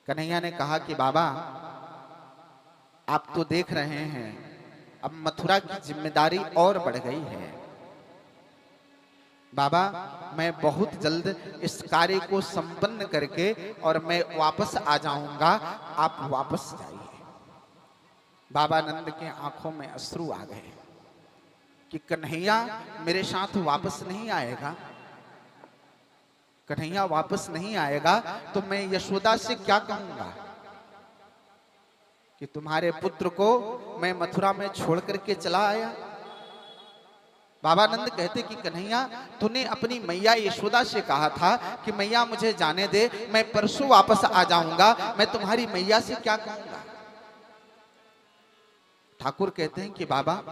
कन्हैया ने कहा कि बाबा, आप तो देख रहे हैं अब मथुरा की जिम्मेदारी और बढ़ गई है। बाबा, मैं बहुत जल्द इस कार्य को संपन्न करके और मैं वापस आ जाऊंगा, आप वापस जाइए। बाबा नंद के आंखों में अश्रु आ गए कि कन्हैया मेरे साथ वापस नहीं आएगा। कन्हैया वापस नहीं आएगा तो मैं यशोदा से क्या कहूंगा कि तुम्हारे पुत्र को मैं मथुरा में छोड़ करके चला आया। बाबा नंद कहते कि कन्हैया, तूने अपनी मैया यशोदा से कहा था कि मैया मुझे जाने दे, मैं परसों वापस आ जाऊंगा, मैं तुम्हारी मैया से क्या कहूंगा। ठाकुर कहते हैं कि बाबा,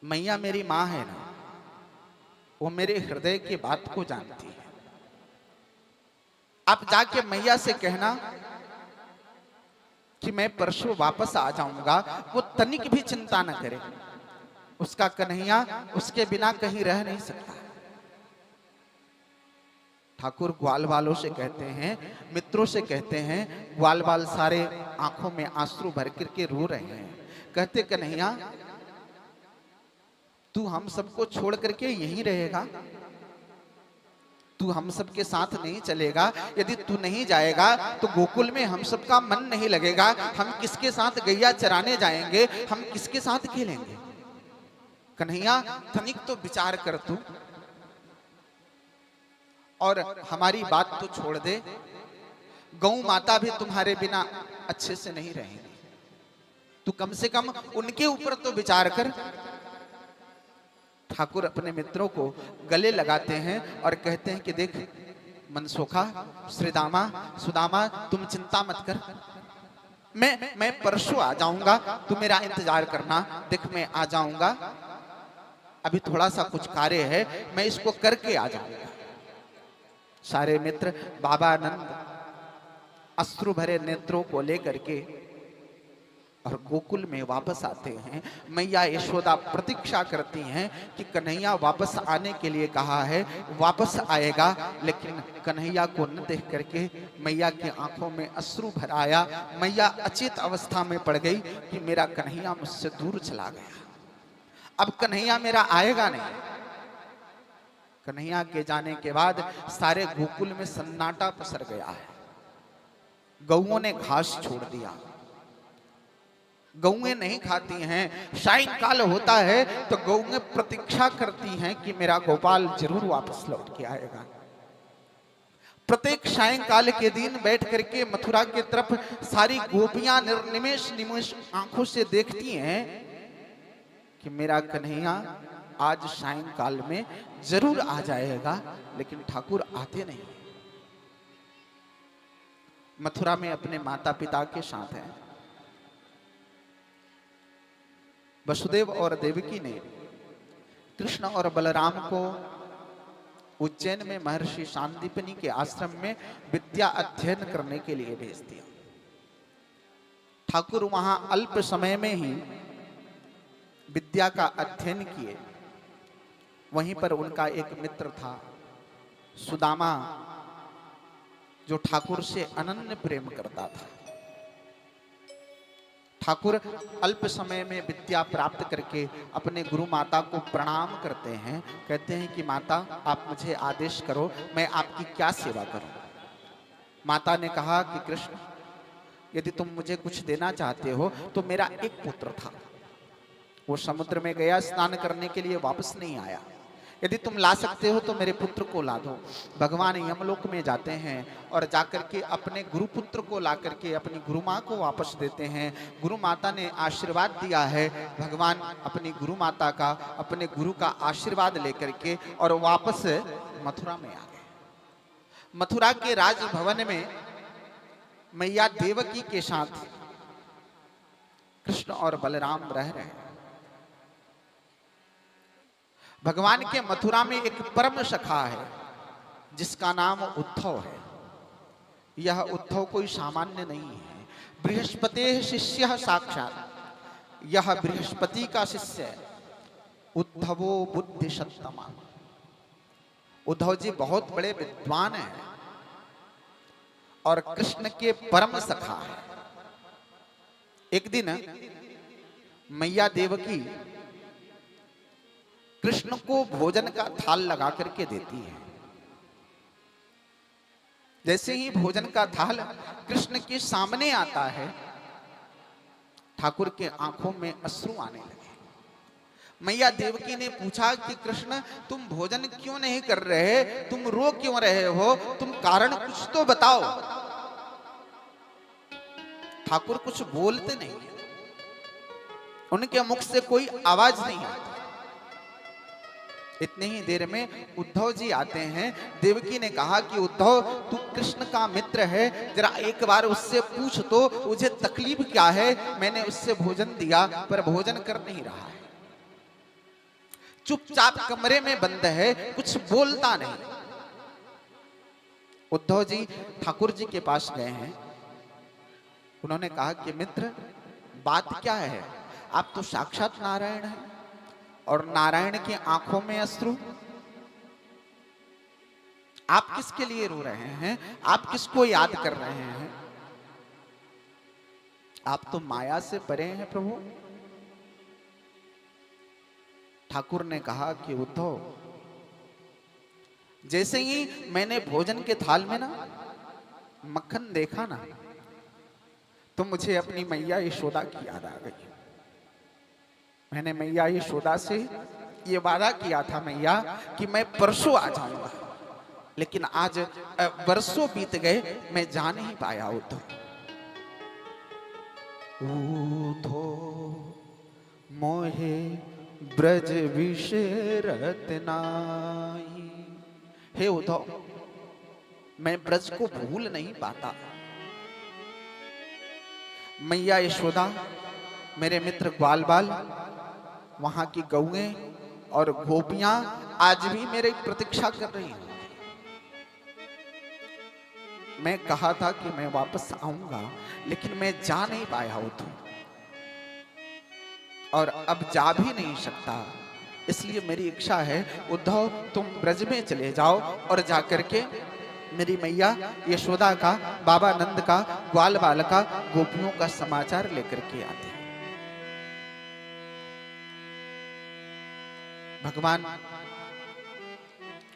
मैया मेरी मां है ना, वो मेरे हृदय की बात को जानती है। आप जाके मैया से कहना कि मैं परसों वापस आ जाऊंगा, वो तनिक भी चिंता न करे। उसका कन्हैया उसके बिना कहीं रह नहीं सकता। ठाकुर ग्वाल वालों से कहते हैं, मित्रों से कहते हैं, ग्वाल वाल सारे आंखों में आंसू भर करके रो रहे हैं। कहते कन्हैया, तू हम सबको छोड़ करके यहीं रहेगा? तू हम सबके साथ नहीं चलेगा? यदि तू नहीं जाएगा तो गोकुल में हम सबका मन नहीं लगेगा। हम किसके साथ गैया चराने जाएंगे? हम किसके साथ खेलेंगे? कन्हैया, तनिक तो विचार कर तू, और हमारी बात तो छोड़ दे। गौ माता भी तुम्हारे बिना अच्छे से नहीं रहेंगी। तू कम से कम उनके ऊपर तो विचार कर। ठाकुर अपने मित्रों को गले लगाते हैं और कहते हैं कि देख मनसोखा, श्रीदामा, सुदामा, तुम चिंता मत कर, मैं परसों आ जाऊंगा, तू मेरा इंतजार करना। देख मैं आ जाऊंगा, अभी थोड़ा सा कुछ कार्य है, मैं इसको करके आ जाऊंगा। सारे मित्र बाबा नंद अश्रु भरे नेत्रों को लेकर के और गोकुल में वापस आते हैं। मैया यशोदा प्रतीक्षा करती हैं कि कन्हैया वापस आने के लिए कहा है, वापस आएगा। लेकिन कन्हैया को न देख करके मैया की आंखों में अश्रु भर आया। मैया अचेत अवस्था में पड़ गई कि मेरा कन्हैया मुझसे दूर चला गया, अब कन्हैया मेरा आएगा नहीं। कन्हैया के जाने के बाद सारे गोकुल में सन्नाटा पसर गया है। गौओं ने घास छोड़ दिया, गौएं नहीं खाती हैं। सायंकाल होता है तो गौएं प्रतीक्षा करती हैं कि मेरा गोपाल जरूर वापस लौट के आएगा। प्रत्येक सायंकाल के दिन बैठ करके मथुरा की तरफ सारी गोपियां निर्निमेष निमेष आंखों से देखती हैं कि मेरा कन्हैया आज सायंकाल में जरूर आ जाएगा, लेकिन ठाकुर आते नहीं। मथुरा में अपने माता पिता के साथ हैं। वसुदेव और देवकी ने कृष्ण और बलराम को उज्जैन में महर्षि शांतिपनि के आश्रम में विद्या अध्ययन करने के लिए भेज दिया। ठाकुर वहां अल्प समय में ही विद्या का अध्ययन किए। वहीं पर उनका एक मित्र था सुदामा, जो ठाकुर से अनन्य प्रेम करता था। ठाकुर अल्प समय में विद्या प्राप्त करके अपने गुरु माता को प्रणाम करते हैं। कहते हैं कि माता, आप मुझे आदेश करो, मैं आपकी क्या सेवा करूं। माता ने कहा कि कृष्ण, यदि तुम मुझे कुछ देना चाहते हो तो मेरा एक पुत्र था, वो समुद्र में गया स्नान करने के लिए, वापस नहीं आया। यदि तुम ला सकते हो तो मेरे पुत्र को ला दो। भगवान यमलोक में जाते हैं और जाकर के अपने गुरुपुत्र को ला करके अपनी गुरु माँ को वापस देते हैं। गुरु माता ने आशीर्वाद दिया है। भगवान अपनी गुरु माता का, अपने गुरु का आशीर्वाद लेकर के और वापस मथुरा में आ गए। मथुरा के राजभवन में मैया देवकी के साथ कृष्ण और बलराम रह रहे हैं। भगवान के मथुरा में एक परम सखा है जिसका नाम उद्धव है। यह उद्धव कोई सामान्य नहीं है, बृहस्पति शिष्य साक्षात। यह बृहस्पति का शिष्य है। उद्धवो बुद्धि सत्तमा। उद्धव जी बहुत बड़े विद्वान हैं और कृष्ण के परम सखा है। एक दिन मैया देवकी कृष्ण को भोजन का थाल लगा करके देती है। जैसे ही भोजन का थाल कृष्ण के सामने आता है, ठाकुर के आंखों में अश्रु आने लगे। मैया देवकी ने पूछा कि कृष्ण तुम भोजन क्यों नहीं कर रहे, तुम रो क्यों रहे हो, तुम कारण कुछ तो बताओ। ठाकुर कुछ बोलते नहीं, उनके मुख से कोई आवाज नहीं आती। इतने ही देर में उद्धव जी आते हैं। देवकी ने कहा कि उद्धव तू कृष्ण का मित्र है, जरा एक बार उससे पूछ तो मुझे तकलीफ क्या है। मैंने उससे भोजन दिया पर भोजन कर नहीं रहा है, चुपचाप कमरे में बंद है, कुछ बोलता नहीं। उद्धव जी ठाकुर जी के पास गए हैं। उन्होंने कहा कि मित्र बात क्या है, आप तो साक्षात नारायण हैं और नारायण की आंखों में अश्रु, आप किसके लिए रो रहे हैं, आप किसको याद कर रहे हैं, आप तो माया से परे हैं प्रभु। ठाकुर ने कहा कि उद्धव जैसे ही मैंने भोजन के थाल में ना मक्खन देखा ना, तो मुझे अपनी मैया यशोदा की याद आ गई। मैंने मैया यशोदा से ये वादा किया था मैया कि मैं परसों आ जाऊंगा, लेकिन आज वर्षों बीत गए, मैं जा नहीं पाया। उद्धव मोहे ब्रज विशेरत नाहि। हे उद्धव मैं ब्रज को भूल नहीं पाता। मैया यशोदा, मेरे मित्र ग्वाल बाल, वहां की गौएं और गोपियां आज भी मेरी प्रतीक्षा कर रही हैं। मैं कहा था कि मैं वापस आऊंगा, लेकिन मैं जा नहीं पाया उद्धव, और अब जा भी नहीं सकता। इसलिए मेरी इच्छा है उद्धव तुम ब्रज में चले जाओ और जाकर के मेरी मैया यशोदा का, बाबा नंद का, ग्वाल बाल का, गोपियों का समाचार लेकर के आते हैं। भगवान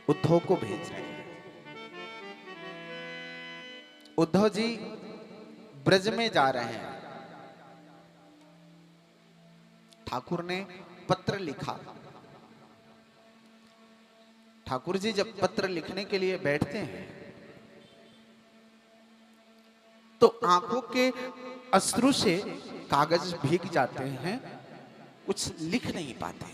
उद्धव को भेज रहे हैं। उद्धव जी ब्रज में जा रहे हैं। ठाकुर ने पत्र लिखा। ठाकुर जी जब पत्र लिखने के लिए बैठते हैं तो आंखों के अश्रु से कागज भीग जाते हैं, कुछ लिख नहीं पाते।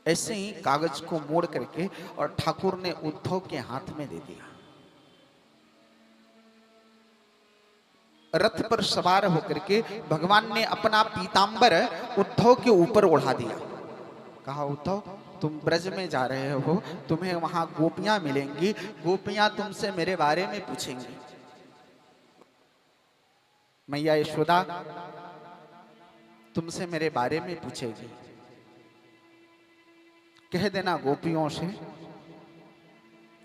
ऐसे ही कागज को मोड़ करके और ठाकुर ने उद्धव के हाथ में दे दिया। रथ पर सवार होकर के भगवान ने अपना पीतांबर उद्धव के ऊपर ओढ़ा दिया। कहा उद्धव तुम ब्रज में जा रहे हो, तुम्हें वहां गोपियां मिलेंगी, गोपियां तुमसे मेरे बारे में पूछेंगी। मैया यशोदा तुमसे मेरे बारे में पूछेगी, कह देना गोपियों से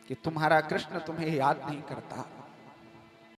कि तुम्हारा कृष्ण तुम्हें याद नहीं करता।